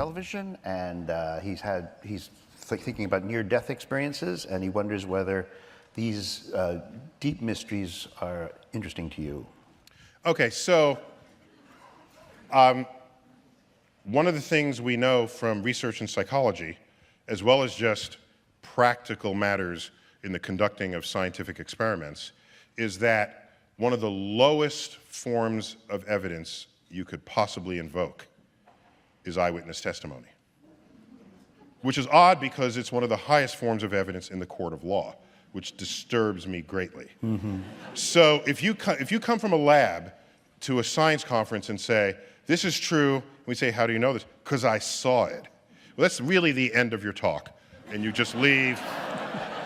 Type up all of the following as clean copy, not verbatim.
television, and he's thinking about near-death experiences, and he wonders whether these deep mysteries are interesting to you. Okay, so one of the things we know from research in psychology, as well as just practical matters in the conducting of scientific experiments, is that one of the lowest forms of evidence you could possibly invoke is eyewitness testimony. Which is odd because it's one of the highest forms of evidence in the court of law, which disturbs me greatly. Mm-hmm. So if you come from a lab to a science conference and say, this is true, we say, how do you know this? Because I saw it. Well, that's really the end of your talk. And you just leave.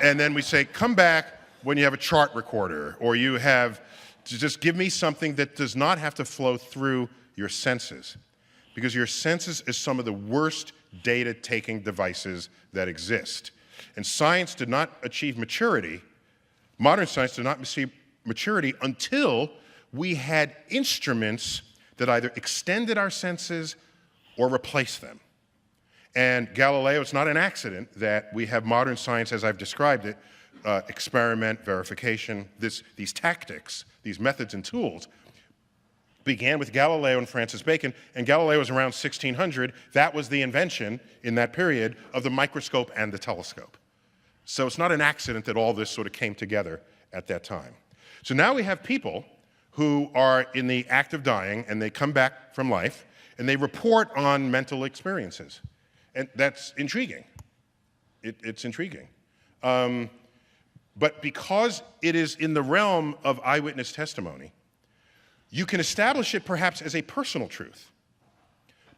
And then we say, come back when you have a chart recorder, or you have, just give me something that does not have to flow through your senses. Because your senses is some of the worst data-taking devices that exist. And science did not achieve maturity, modern science did not achieve maturity until we had instruments that either extended our senses or replaced them. And Galileo, it's not an accident that we have modern science as I've described it, experiment, verification, these tactics, these methods and tools, began with Galileo and Francis Bacon, and Galileo was around 1600. That was the invention in that period of the microscope and the telescope. So it's not an accident that all this sort of came together at that time. So now we have people who are in the act of dying, and they come back from life, and they report on mental experiences. And that's intriguing. It's intriguing. But because it is in the realm of eyewitness testimony, you can establish it perhaps as a personal truth,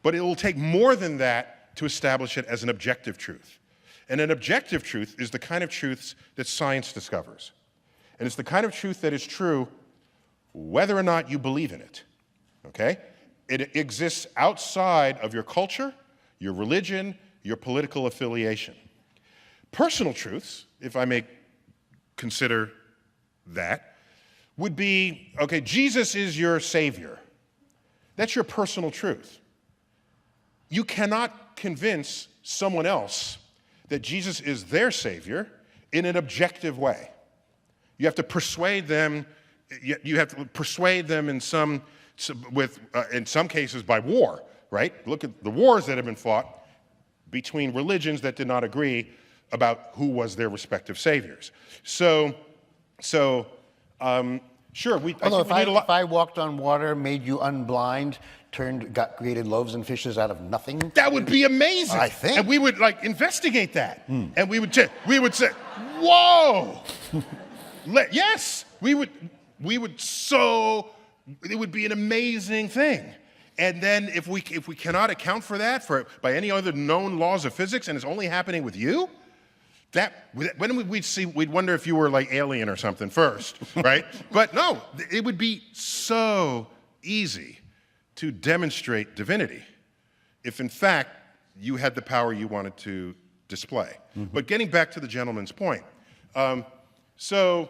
but it will take more than that to establish it as an objective truth. And an objective truth is the kind of truths that science discovers. And it's the kind of truth that is true whether or not you believe in it, okay? It exists outside of your culture, your religion, your political affiliation. Personal truths, if I may consider that, would be, okay, Jesus is your Savior. That's your personal truth. You cannot convince someone else that Jesus is their Savior in an objective way. You have to persuade them. You have to persuade them in some cases by war, right? Look at the wars that have been fought between religions that did not agree about who was their respective saviors. Sure. Although if I walked on water, made you unblind, created loaves and fishes out of nothing, that would be amazing. I think, and we would investigate that, and we would say, "Whoa!" Yes, we would. It would be an amazing thing. And then if we cannot account for that by any other known laws of physics, and it's only happening with you, we'd wonder if you were like alien or something first, right? But no, it would be so easy to demonstrate divinity if in fact you had the power you wanted to display. Mm-hmm. But getting back to the gentleman's point, so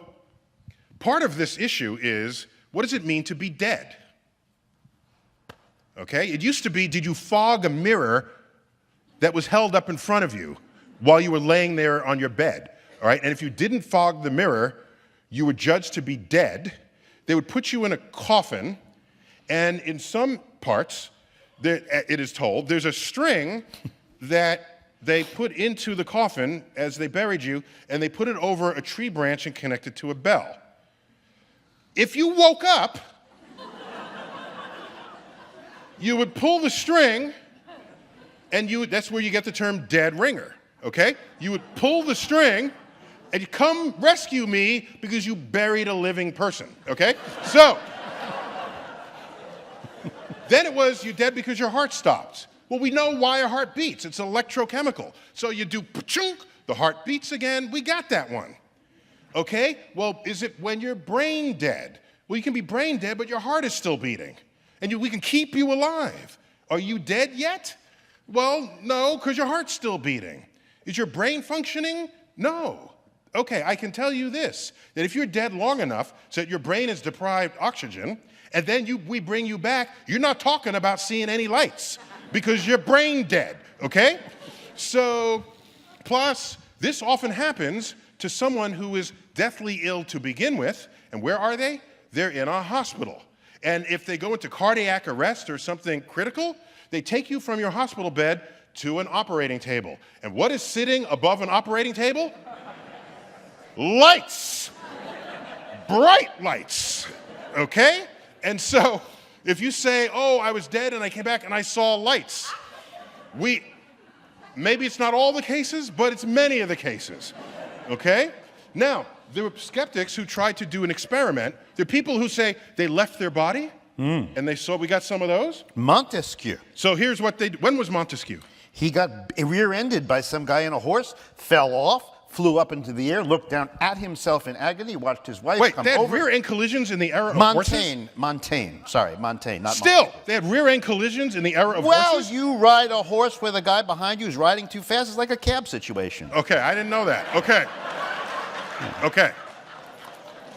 part of this issue is, what does it mean to be dead? Okay, it used to be, did you fog a mirror that was held up in front of you while you were laying there on your bed, all right? And if you didn't fog the mirror, you were judged to be dead. They would put you in a coffin, and in some parts, it is told, there's a string that they put into the coffin as they buried you, and they put it over a tree branch and connected to a bell. If you woke up, you would pull the string, and that's where you get the term dead ringer, okay? You would pull the string, and you come rescue me because you buried a living person, okay? So, then it was you're dead because your heart stopped. Well, we know why a heart beats. It's electrochemical. So you do pa-chunk, the heart beats again. We got that one. Okay? Well, is it when you're brain dead? Well, you can be brain dead, but your heart is still beating. And we can keep you alive. Are you dead yet? Well, no, because your heart's still beating. Is your brain functioning? No. Okay, I can tell you this, that if you're dead long enough so that your brain is deprived oxygen, and then we bring you back, you're not talking about seeing any lights, because you're brain dead, okay? So, plus, this often happens to someone who is deathly ill to begin with, and where are they? They're in a hospital. And if they go into cardiac arrest or something critical, they take you from your hospital bed to an operating table. And what is sitting above an operating table? Lights. Bright lights, okay? And so, if you say, oh, I was dead and I came back and I saw lights, maybe it's not all the cases, but it's many of the cases, okay? Now, there were skeptics who tried to do an experiment. There are people who say they left their body, and they saw, we got some of those? Montesquieu. So here's what when was Montesquieu? He got rear-ended by some guy on a horse, fell off, flew up into the air, looked down at himself in agony, watched his wife Wait, come they had over. rear-end collisions in the era of horses? Montaigne, not Still, Montaigne. they had rear-end collisions in the era of Well, horses? you ride a horse where the guy behind you is riding too fast. It's like a cab situation. Okay, I didn't know that. Okay. Okay.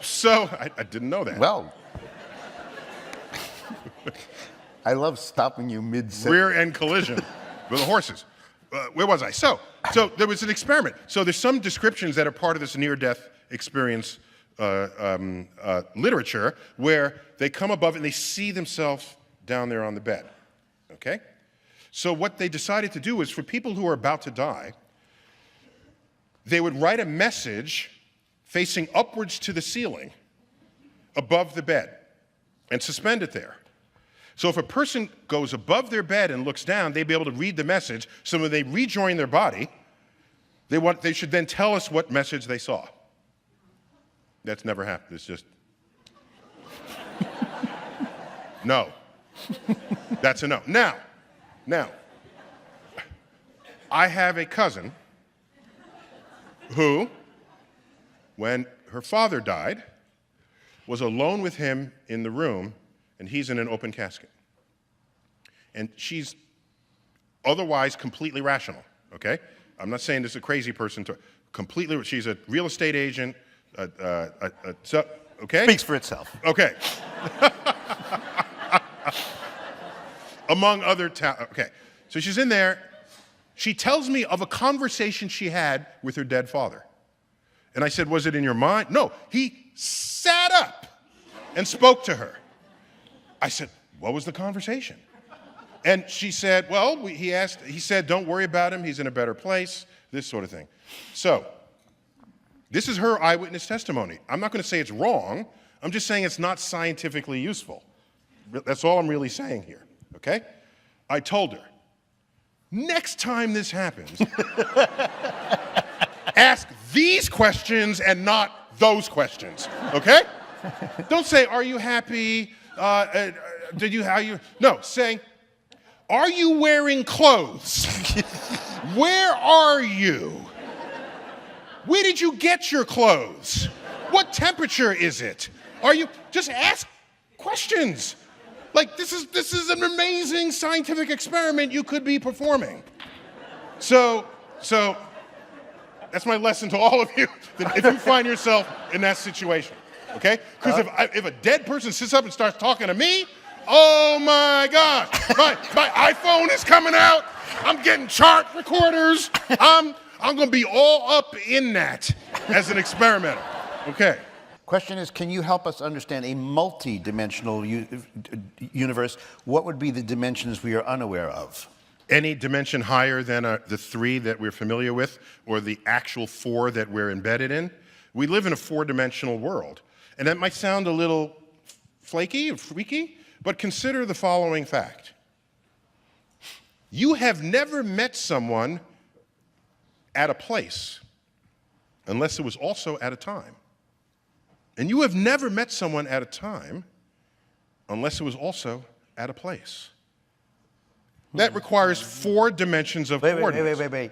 So, I didn't know that. Well, I love stopping you mid-sentence. Rear-end collision with the horses. Where was I? So there was an experiment. So there's some descriptions that are part of this near-death experience literature where they come above and they see themselves down there on the bed, okay? So what they decided to do is for people who are about to die, they would write a message facing upwards to the ceiling above the bed and suspend it there. So if a person goes above their bed and looks down, they'd be able to read the message. So when they rejoin their body, they should then tell us what message they saw. That's never happened. It's just, no. That's a no. Now, I have a cousin who, when her father died, was alone with him in the room, and he's in an open casket. And she's otherwise completely rational, okay? I'm not saying this is a crazy person. She's a real estate agent, okay? Speaks for itself. Okay. Among other okay. So she's in there. She tells me of a conversation she had with her dead father. And I said, was it in your mind? No, he sat up and spoke to her. I said, what was the conversation? And she said, well, he said, don't worry about him, he's in a better place, this sort of thing. So, this is her eyewitness testimony. I'm not going to say it's wrong, I'm just saying it's not scientifically useful. That's all I'm really saying here, okay? I told her, next time this happens, ask these questions and not those questions, okay? Don't say, are you happy? No, say, are you wearing clothes? Where are you? Where did you get your clothes? What temperature is it? Just ask questions. Like, this is an amazing scientific experiment you could be performing. So that's my lesson to all of you, that if you find yourself in that situation, okay? Because if a dead person sits up and starts talking to me, oh my gosh, my iPhone is coming out, I'm getting chart recorders, I'm gonna be all up in that as an experimenter, okay? Question is, can you help us understand a multi-dimensional universe? What would be the dimensions we are unaware of? Any dimension higher than the 3 that we're familiar with, or the actual 4 that we're embedded in. We live in a 4-dimensional world. And that might sound a little flaky or freaky, but consider the following fact. You have never met someone at a place unless it was also at a time. And you have never met someone at a time unless it was also at a place. That requires 4 dimensions of coordinates. Wait.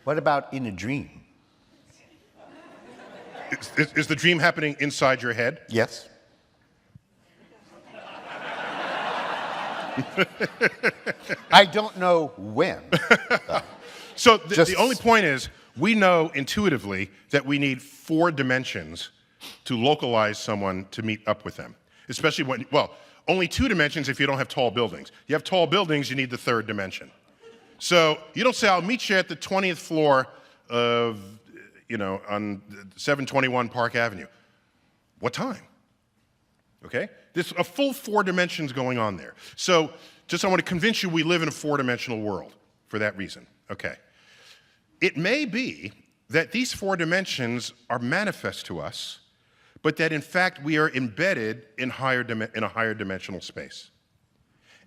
What about in a dream? Is the dream happening inside your head? Yes. I don't know when. So the only point is, we know intuitively that we need 4 dimensions to localize someone to meet up with them. Especially when, well, Only 2 dimensions if you don't have tall buildings. You have tall buildings, you need the 3rd dimension. So you don't say, I'll meet you at the 20th floor of, on 721 Park Avenue. What time? Okay? There's a full 4 dimensions going on there. So I want to convince you we live in a 4-dimensional world for that reason. Okay. It may be that these 4 dimensions are manifest to us, but that in fact we are embedded in a higher dimensional space.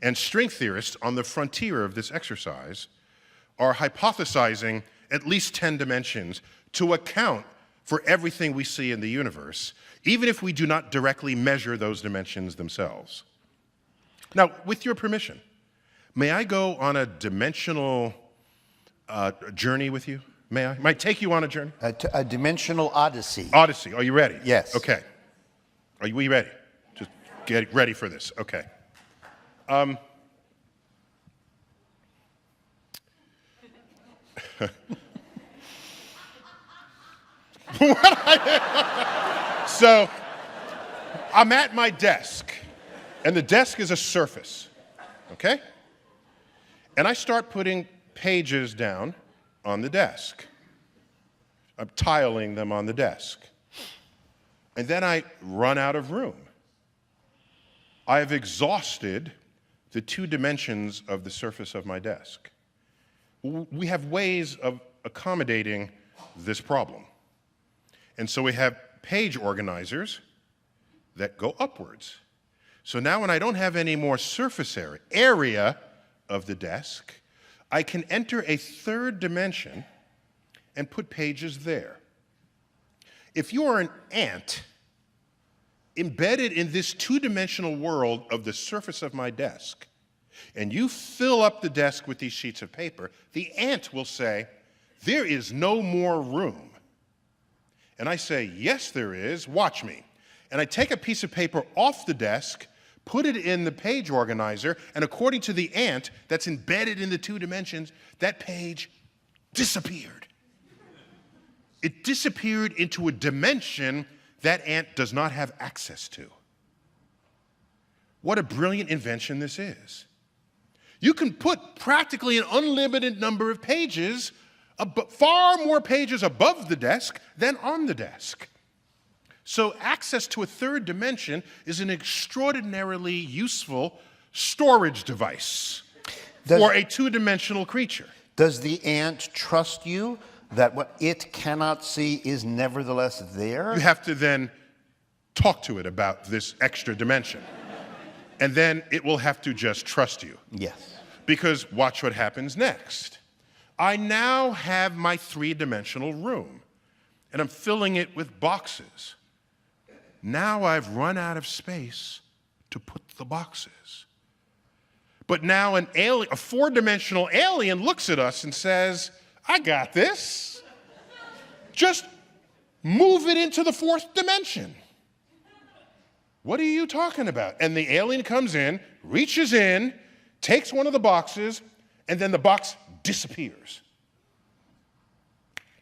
And string theorists on the frontier of this exercise are hypothesizing at least 10 dimensions to account for everything we see in the universe, even if we do not directly measure those dimensions themselves. Now, with your permission, may I go on a dimensional journey with you? May I? Might take you on a journey? A dimensional odyssey. Odyssey. Are you ready? Yes. Okay. Are we ready? Just get ready for this. Okay. So, I'm at my desk, and the desk is a surface, okay? And I start putting pages down on the desk. I'm tiling them on the desk. And then I run out of room. I have exhausted the 2 dimensions of the surface of my desk. We have ways of accommodating this problem. And so we have page organizers that go upwards. So now when I don't have any more surface area of the desk, I can enter a 3rd dimension and put pages there. If you are an ant embedded in this 2-dimensional world of the surface of my desk, and you fill up the desk with these sheets of paper, the ant will say, there is no more room. And I say, yes, there is, watch me. And I take a piece of paper off the desk, put it in the page organizer, and according to the ant that's embedded in the 2 dimensions, that page disappeared. It disappeared into a dimension that ant does not have access to. What a brilliant invention this is. You can put practically an unlimited number of pages, far more pages above the desk than on the desk. So access to a 3rd dimension is an extraordinarily useful storage device for a 2-dimensional creature. Does the ant trust you that what it cannot see is nevertheless there? You have to then talk to it about this extra dimension. And then it will have to just trust you. Yes. Because watch what happens next. I now have my 3-dimensional room, and I'm filling it with boxes. Now I've run out of space to put the boxes. But now a 4-dimensional alien looks at us and says, I got this. Just move it into the 4th dimension. What are you talking about? And the alien comes in, reaches in, takes one of the boxes, and then the box disappears.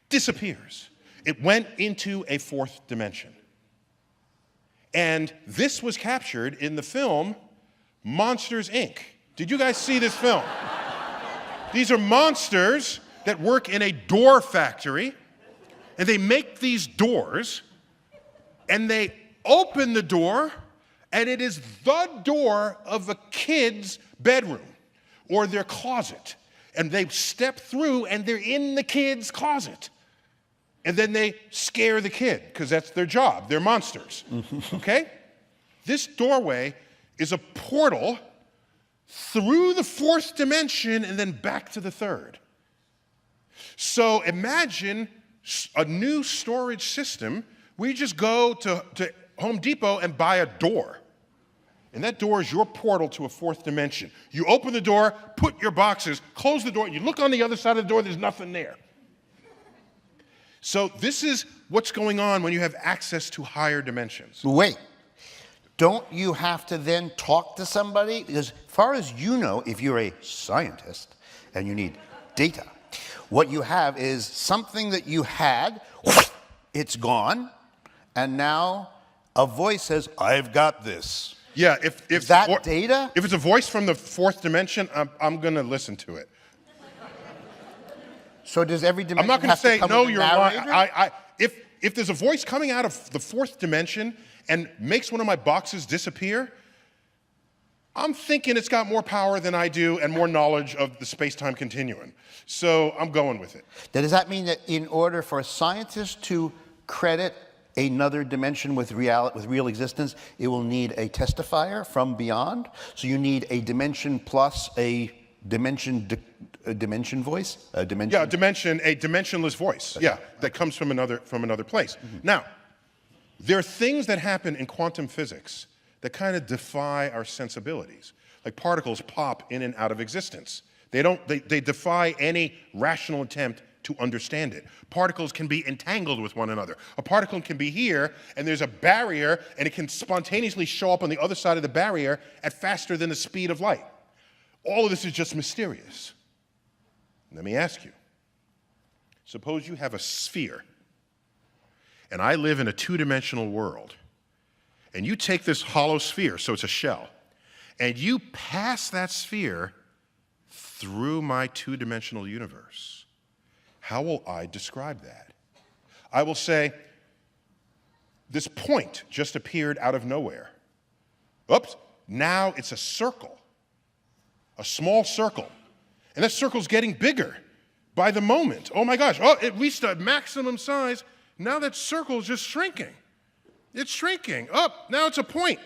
Disappears. It went into a 4th dimension. And this was captured in the film Monsters, Inc. Did you guys see this film? These are monsters that work in a door factory, and they make these doors, and they open the door, and it is the door of a kid's bedroom or their closet. And they step through, and they're in the kid's closet. And then they scare the kid, because that's their job. They're monsters, okay? This doorway is a portal through the 4th dimension and then back to the 3rd. So imagine a new storage system where you just go to Home Depot and buy a door. And that door is your portal to a 4th dimension. You open the door, put your boxes, close the door, you look on the other side of the door, there's nothing there. So this is what's going on when you have access to higher dimensions. Wait. Don't you have to then talk to somebody? Because as far as you know, if you're a scientist and you need data, what you have is something that you had, it's gone, and now a voice says, I've got this. Yeah, if that data? If it's a voice from the fourth dimension, I'm going to listen to it. So does every dimension I'm not going to say, come no, with a you're lying. narrator? If there's a voice coming out of the fourth dimension and makes one of my boxes disappear, I'm thinking it's got more power than I do and more knowledge of the space-time continuum. So I'm going with it. Does that mean that in order for a scientist to credit another dimension with real existence, it will need a testifier from beyond? So you need a dimension plus a dimension voice? Yeah, a dimensionless voice. Yeah, that comes from another place. Mm-hmm. Now, there are things that happen in quantum physics that kind of defy our sensibilities. Like particles pop in and out of existence. They defy any rational attempt to understand it. Particles can be entangled with one another. A particle can be here, and there's a barrier, and it can spontaneously show up on the other side of the barrier at faster than the speed of light. All of this is just mysterious. Let me ask you, suppose you have a sphere, and I live in a two-dimensional world, and you take this hollow sphere, so it's a shell, and you pass that sphere through my two-dimensional universe. How will I describe that? I will say, this point just appeared out of nowhere. Oops, now it's a circle, a small circle. And that circle's getting bigger by the moment. Oh my gosh, oh, it reached a maximum size. Now that circle's just shrinking. It's shrinking. Up, now it's a point.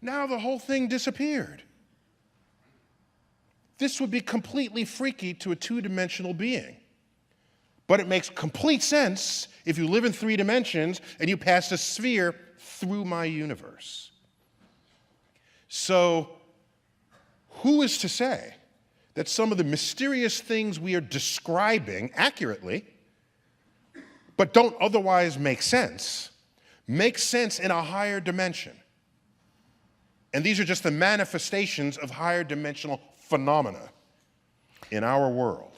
Now the whole thing disappeared. This would be completely freaky to a two-dimensional being. But it makes complete sense if you live in 3 dimensions and you pass a sphere through my universe. So, who is to say that some of the mysterious things we are describing accurately, but don't otherwise make sense in a higher dimension? And these are just the manifestations of higher dimensional phenomena in our world.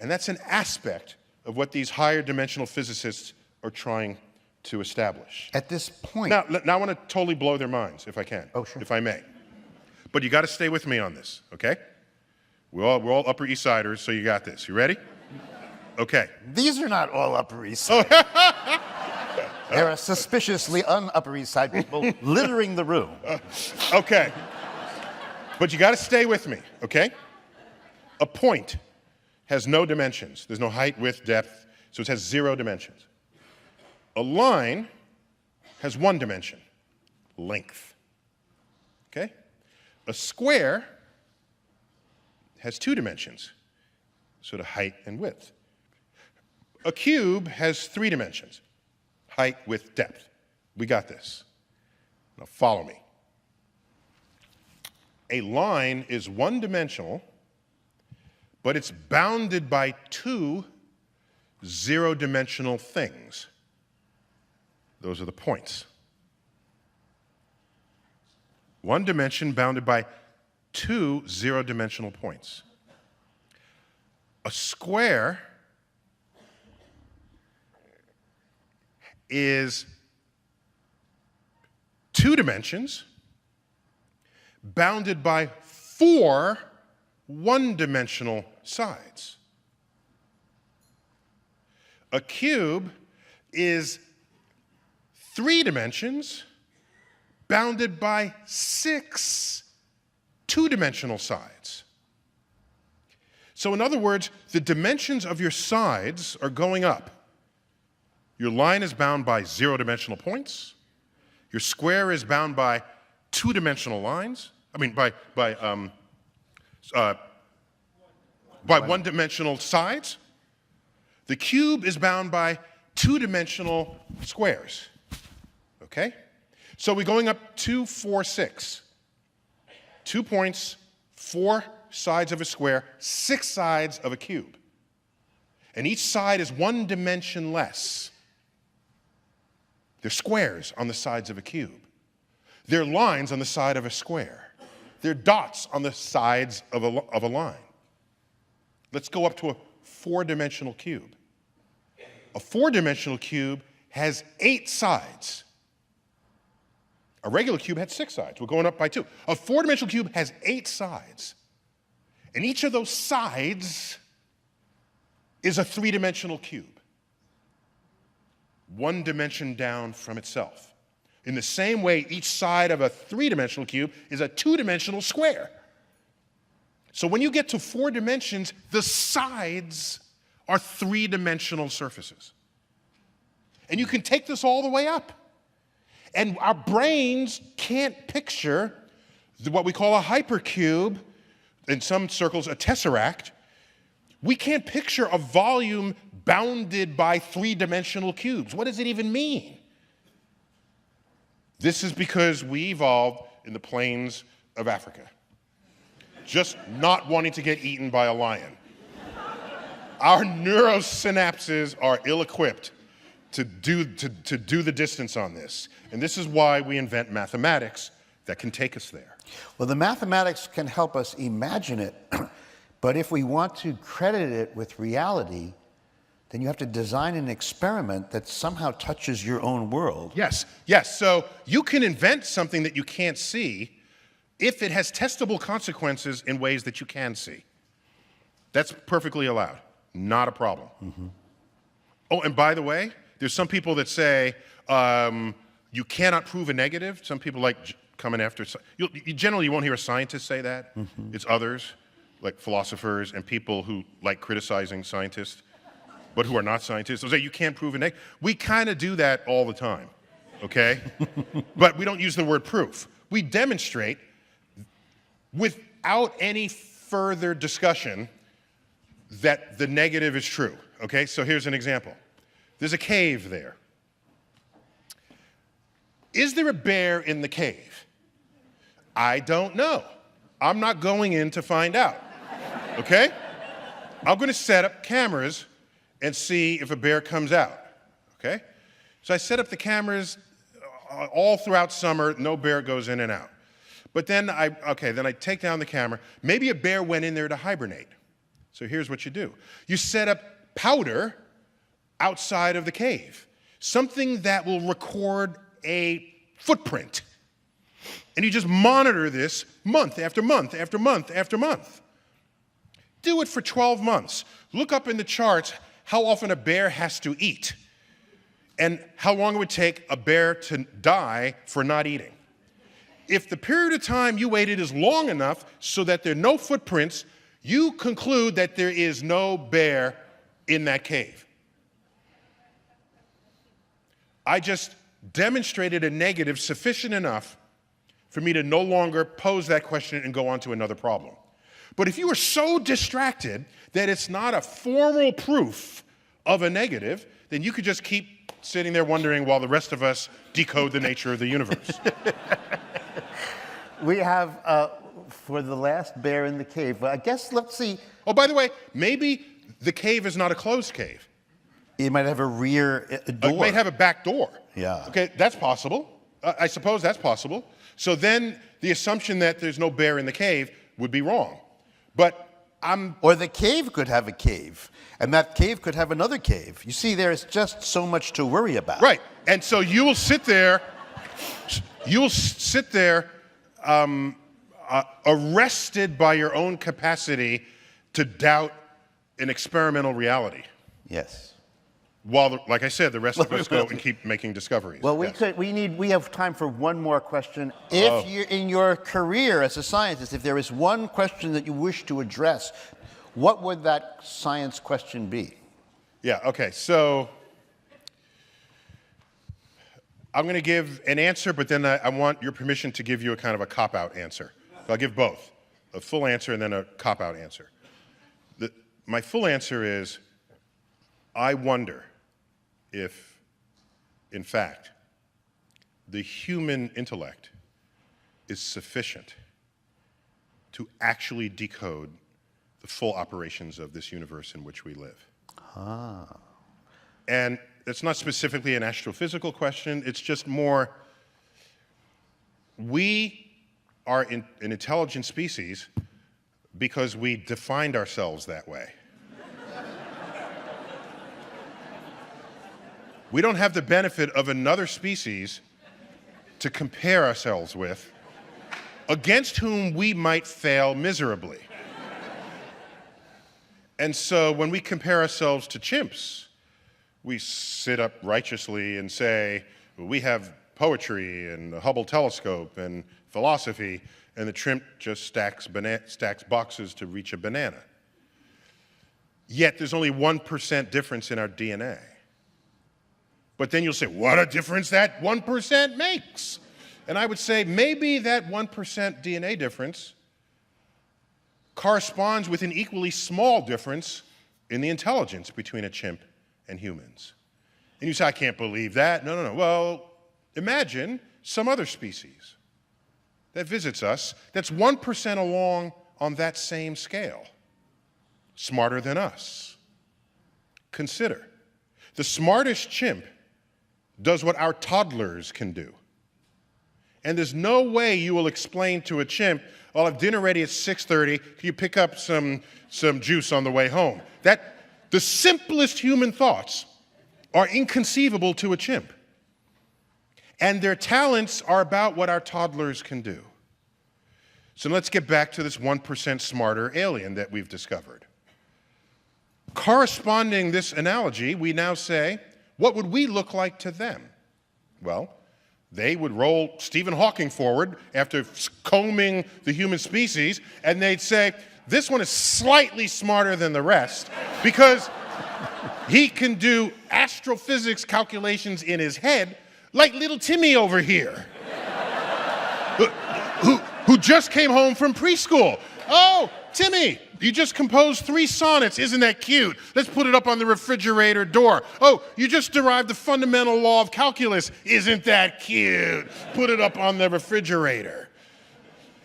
And that's an aspect of what these higher dimensional physicists are trying to establish. At this point... Now I want to totally blow their minds, if I can. Oh, sure. If I may. But you got to stay with me on this, okay? We're all Upper East Siders, so you got this. You ready? Okay. These are not all Upper East Side. There are suspiciously un-Upper East Side people littering the room. Okay. But you got to stay with me, okay? A point has no dimensions. There's no height, width, depth, so it has 0 dimensions. A line has 1 dimension, length, okay? A square has 2 dimensions, sort of height and width. A cube has 3 dimensions, height, width, depth. We got this. Now follow me. A line is 1-dimensional, but it's bounded by 2 0-dimensional things. Those are the points. 1 dimension bounded by 2 0-dimensional points. A square is 2 dimensions bounded by 4 1-dimensional sides. A cube is 3 dimensions bounded by 6 2-dimensional sides. So in other words, the dimensions of your sides are going up. Your line is bound by 0-dimensional points. Your square is bound by 2-dimensional lines. I mean, by 1-dimensional sides. The cube is bound by 2-dimensional squares. Okay? So we're going up 2, 4, 6. 2 points, 4 sides of a square, 6 sides of a cube. And each side is 1 dimension less. They're squares on the sides of a cube. They're lines on the side of a square. They're dots on the sides of a line. Let's go up to a 4-dimensional cube. A 4-dimensional cube has 8 sides. A regular cube had 6 sides. We're going up by 2. A 4-dimensional cube has 8 sides. And each of those sides is a 3-dimensional cube, 1 dimension down from itself. In the same way, each side of a 3-dimensional cube is a 2-dimensional square. So when you get to 4 dimensions, the sides are 3-dimensional surfaces. And you can take this all the way up. And our brains can't picture what we call a hypercube, in some circles a tesseract. We can't picture a volume bounded by 3-dimensional cubes. What does it even mean? This is because we evolved in the plains of Africa, just not wanting to get eaten by a lion. Our neurosynapses are ill-equipped to do the distance on this. And this is why we invent mathematics that can take us there. Well, the mathematics can help us imagine it, but if we want to credit it with reality, then you have to design an experiment that somehow touches your own world. Yes, yes. So you can invent something that you can't see if it has testable consequences in ways that you can see. That's perfectly allowed. Not a problem. Mm-hmm. Oh, and by the way, there's some people that say you cannot prove a negative. Some people like coming after. Generally, you won't hear a scientist say that. Mm-hmm. It's others, like philosophers and people who like criticizing scientists, but who are not scientists. They'll say you can't prove a negative. We kind of do that all the time, okay? But we don't use the word proof. We demonstrate without any further discussion that the negative is true, okay? So here's an example. There's a cave there. Is there a bear in the cave? I don't know. I'm not going in to find out, okay? I'm going to set up cameras and see if a bear comes out, okay? So I set up the cameras all throughout summer. No bear goes in and out. But then I take down the camera. Maybe a bear went in there to hibernate. So here's what you do. You set up powder outside of the cave, something that will record a footprint. And you just monitor this month after month after month after month. Do it for 12 months. Look up in the charts how often a bear has to eat and how long it would take a bear to die for not eating. If the period of time you waited is long enough so that there are no footprints, you conclude that there is no bear in that cave. I just demonstrated a negative sufficient enough for me to no longer pose that question and go on to another problem. But if you are so distracted that it's not a formal proof of a negative, then you could just keep sitting there wondering while the rest of us decode the nature of the universe. We have, for the last bear in the cave, I guess, let's see. Oh, by the way, maybe the cave is not a closed cave. It might have a rear door. It might have a back door. Yeah. Okay, that's possible. I suppose that's possible. So then the assumption that there's no bear in the cave would be wrong. But Or the cave could have a cave, and that cave could have another cave. You see, there's just so much to worry about. Right, and so you will sit there, arrested by your own capacity to doubt an experimental reality. Yes. While, like I said, the rest of us go and keep making discoveries. Well, yes. we have time for one more question. If you're in your career as a scientist, if there is one question that you wish to address, what would that science question be? Yeah, okay, so I'm going to give an answer, but then I want your permission to give you a kind of a cop-out answer. So I'll give both, a full answer and then a cop-out answer. My full answer is, I wonder if, in fact, the human intellect is sufficient to actually decode the full operations of this universe in which we live. Ah. And it's not specifically an astrophysical question, it's just more, we are an intelligent species because we defined ourselves that way. We don't have the benefit of another species to compare ourselves with, against whom we might fail miserably. And so when we compare ourselves to chimps, we sit up righteously and say, well, we have poetry and the Hubble telescope and philosophy, and the chimp just stacks boxes to reach a banana. Yet there's only 1% difference in our DNA. But then you'll say, what a difference that 1% makes. And I would say maybe that 1% DNA difference corresponds with an equally small difference in the intelligence between a chimp and humans. And you say, I can't believe that. No. Well, imagine some other species that visits us that's 1% along on that same scale, smarter than us. Consider, the smartest chimp does what our toddlers can do. And there's no way you will explain to a chimp, I'll have dinner ready at 6:30, can you pick up some juice on the way home? The simplest human thoughts are inconceivable to a chimp. And their talents are about what our toddlers can do. So let's get back to this 1% smarter alien that we've discovered. Corresponding this analogy, we now say, what would we look like to them? Well, they would roll Stephen Hawking forward after combing the human species, and they'd say, this one is slightly smarter than the rest because he can do astrophysics calculations in his head like little Timmy over here, who just came home from preschool. Oh, Timmy, you just composed 3 sonnets. Isn't that cute? Let's put it up on the refrigerator door. Oh, you just derived the fundamental law of calculus. Isn't that cute? Put it up on the refrigerator.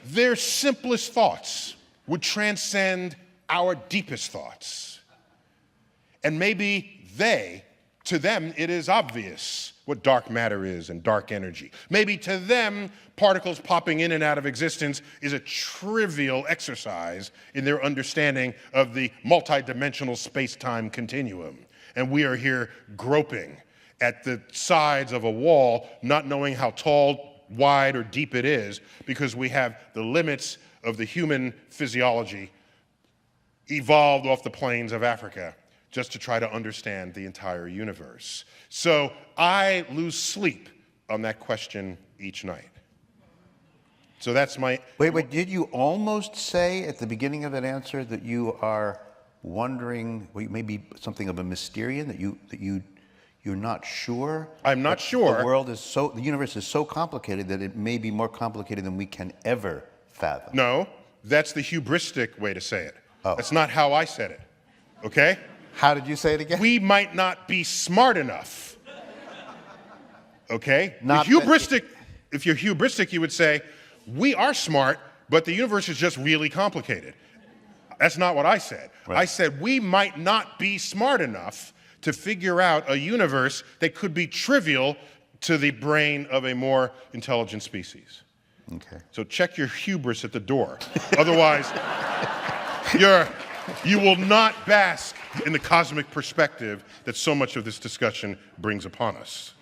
Their simplest thoughts would transcend our deepest thoughts. And maybe to them, it is obvious what dark matter is and dark energy. Maybe to them, particles popping in and out of existence is a trivial exercise in their understanding of the multidimensional space-time continuum. And we are here groping at the sides of a wall, not knowing how tall, wide, or deep it is, because we have the limits of the human physiology evolved off the plains of Africa just to try to understand the entire universe. So I lose sleep on that question each night. So that's my... Wait, did you almost say at the beginning of that answer that you are wondering, maybe something of a Mysterian, that you're not sure? I'm not sure. The universe is so complicated that it may be more complicated than we can ever fathom. No, that's the hubristic way to say it. Oh. That's not how I said it, okay? How did you say it again? We might not be smart enough, okay? Not if you're hubristic, you would say, we are smart, but the universe is just really complicated. That's not what I said. Right. I said we might not be smart enough to figure out a universe that could be trivial to the brain of a more intelligent species. Okay. So check your hubris at the door. Otherwise, you will not bask in the cosmic perspective that so much of this discussion brings upon us.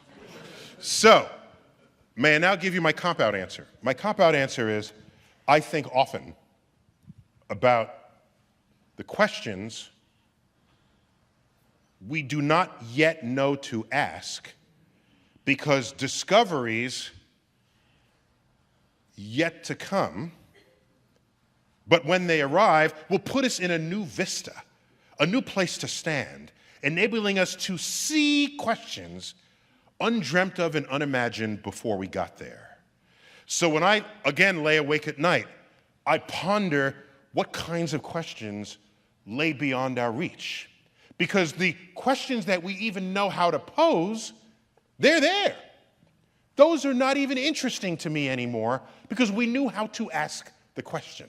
So, may I now give you my cop-out answer? My cop-out answer is, I think often about the questions we do not yet know to ask because discoveries yet to come, but when they arrive, will put us in a new vista, a new place to stand, enabling us to see questions undreamt of and unimagined before we got there. So when I, again, lay awake at night, I ponder what kinds of questions lay beyond our reach. Because the questions that we even know how to pose, they're there. Those are not even interesting to me anymore because we knew how to ask the question.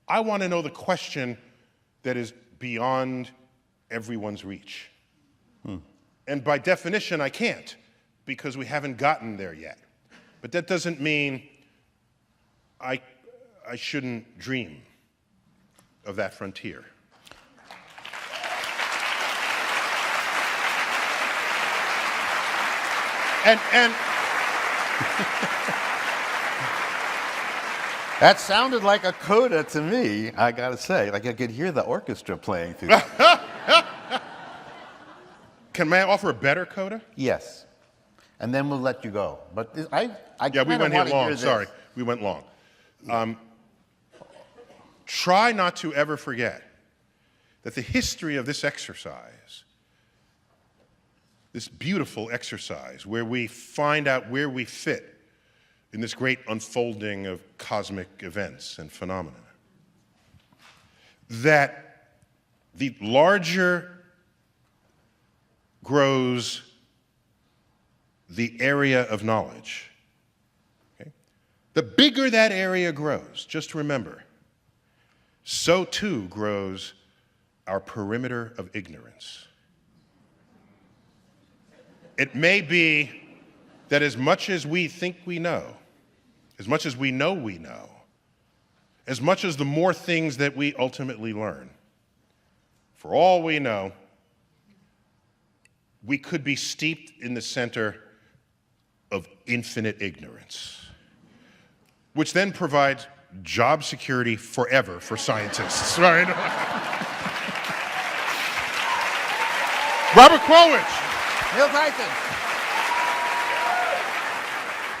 I want to know the question that is beyond everyone's reach. And by definition, I can't because we haven't gotten there yet. But that doesn't mean I shouldn't dream of that frontier. That sounded like a coda to me, I gotta say. Like I could hear the orchestra playing through. May I offer a better coda? Yes. And then we'll let you go. But I Yeah, we went here long. Sorry, we went long. Try not to ever forget that the history of this exercise, this beautiful exercise where we find out where we fit in this great unfolding of cosmic events and phenomena, that the larger grows the area of knowledge. Okay? The bigger that area grows, just remember, so too grows our perimeter of ignorance. It may be that as much as we think we know, as much as we know, as much as the more things that we ultimately learn, for all we know, we could be steeped in the center of infinite ignorance, which then provides job security forever for scientists, right? Neil Tyson.